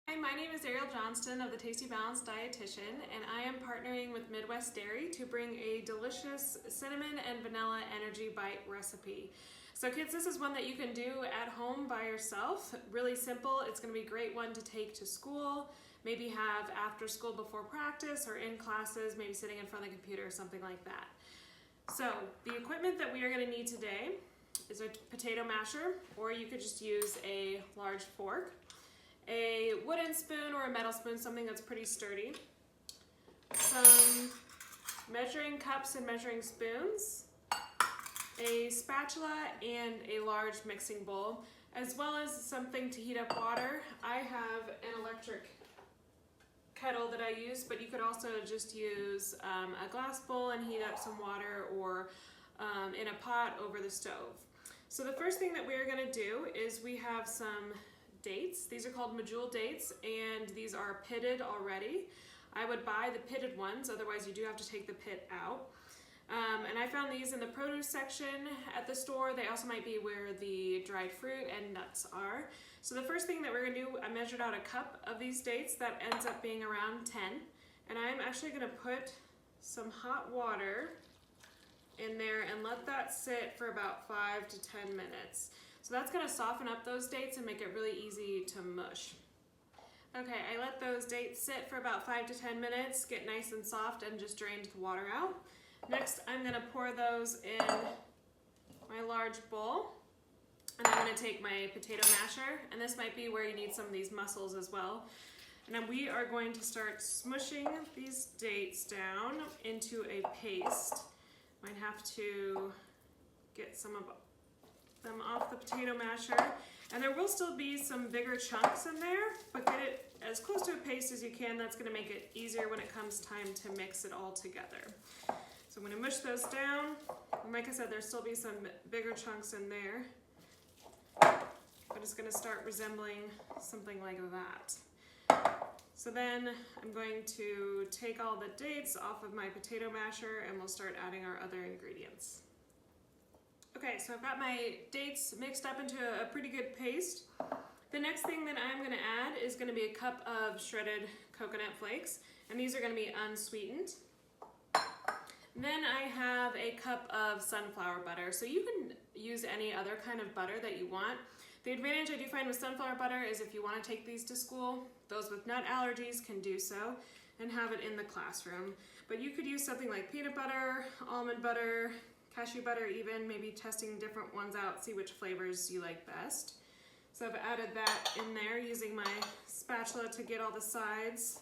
Hi, my name is Ariel Johnston of the Tasty Balanced Dietitian, and I am partnering with Midwest Dairy to bring a delicious cinnamon and vanilla energy bite recipe. So kids, this is one that you can do at home by yourself. Really simple. It's going to be a great one to take to school, maybe have after school before practice or in classes, maybe sitting in front of the computer or something like that. So the equipment that we are going to need today is a potato masher, or you could just use a large fork, a wooden spoon or a metal spoon, something that's pretty sturdy, some measuring cups and measuring spoons, a spatula, and a large mixing bowl, as well as something to heat up water. I have an electric kettle that I use, but you could also just use a glass bowl and heat up some water, or in a pot over the stove. So the first thing that we're going to do is we have some dates. These are called Medjool dates, and these are pitted already. I would buy the pitted ones, otherwise you do have to take the pit out. And I found these in the produce section at the store. They also might be where the dried fruit and nuts are. So the first thing that we're going to do, I measured out a cup of these dates. That ends up being around 10. And I'm actually going to put some hot water in there and let that sit for about 5 to 10 minutes. So that's going to soften up those dates and make it really easy to mush. Okay, I let those dates sit for about 5 to 10 minutes, get nice and soft, and just drained the water out. Next, I'm going to pour those in my large bowl, and I'm going to take my potato masher, and this might be where you need some of these muscles as well. And then we are going to start smushing these dates down into a paste. Might have to get some of them off the potato masher, and there will still be some bigger chunks in there, but get it as close to a paste as you can. That's going to make it easier when it comes time to mix it all together. So I'm going to mush those down, and like I said, there'll still be some bigger chunks in there, but it's going to start resembling something like that. So then I'm going to take all the dates off of my potato masher, and we'll start adding our other ingredients. Okay, so I've got my dates mixed up into a pretty good paste. The next thing that I'm going to add is going to be a cup of shredded coconut flakes, and these are going to be unsweetened. Then I have a cup of sunflower butter. So you can use any other kind of butter that you want. The advantage I do find with sunflower butter is if you want to take these to school, those with nut allergies can do so and have it in the classroom. But you could use something like peanut butter, almond butter, cashew butter even, maybe testing different ones out, see which flavors you like best. So I've added that in there using my spatula to get all the sides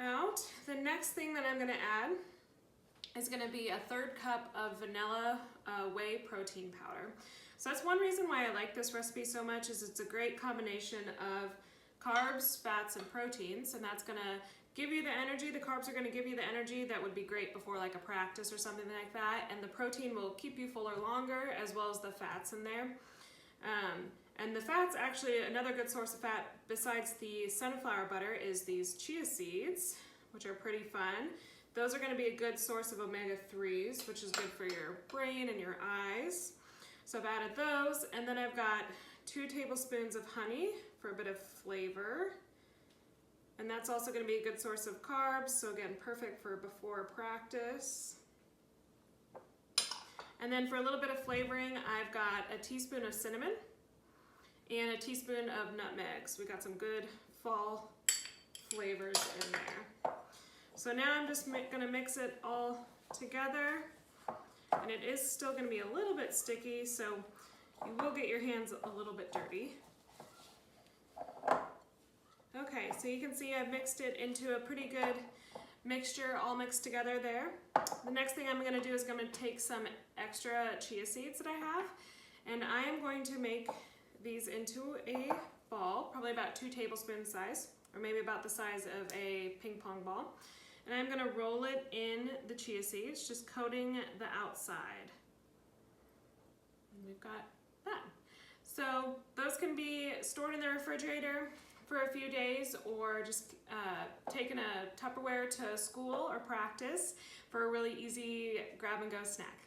out. The next thing that I'm going to add is going to be a 1/3 cup of vanilla whey protein powder. So that's one reason why I like this recipe so much, is it's a great combination of carbs, fats, and proteins, and that's going to give you the energy. The carbs are going to give you the energy that would be great before like a practice or something like that, and the protein will keep you fuller longer, as well as the fats in there. And the fats, actually, another good source of fat besides the sunflower butter is these chia seeds, which are pretty fun. Those are going to be a good source of omega-3s, which is good for your brain and your eyes. So I've added those, and then I've got 2 tablespoons of honey for a bit of flavor. And that's also going to be a good source of carbs, so again, perfect for before practice. And then for a little bit of flavoring, I've got a teaspoon of cinnamon and a teaspoon of nutmeg. So we got some good fall flavors in there. So now I'm just going to mix it all together, and it is still going to be a little bit sticky, so you will get your hands a little bit dirty. Okay, so you can see I've mixed it into a pretty good mixture, all mixed together there. The next thing I'm going to do is I'm going to take some extra chia seeds that I have, and I am going to make these into a ball, probably about 2 tablespoon size, or maybe about the size of a ping pong ball. And I'm going to roll it in the chia seeds, just coating the outside. And we've got that. So those can be stored in the refrigerator for a few days, or just taken a Tupperware to school or practice for a really easy grab and go snack.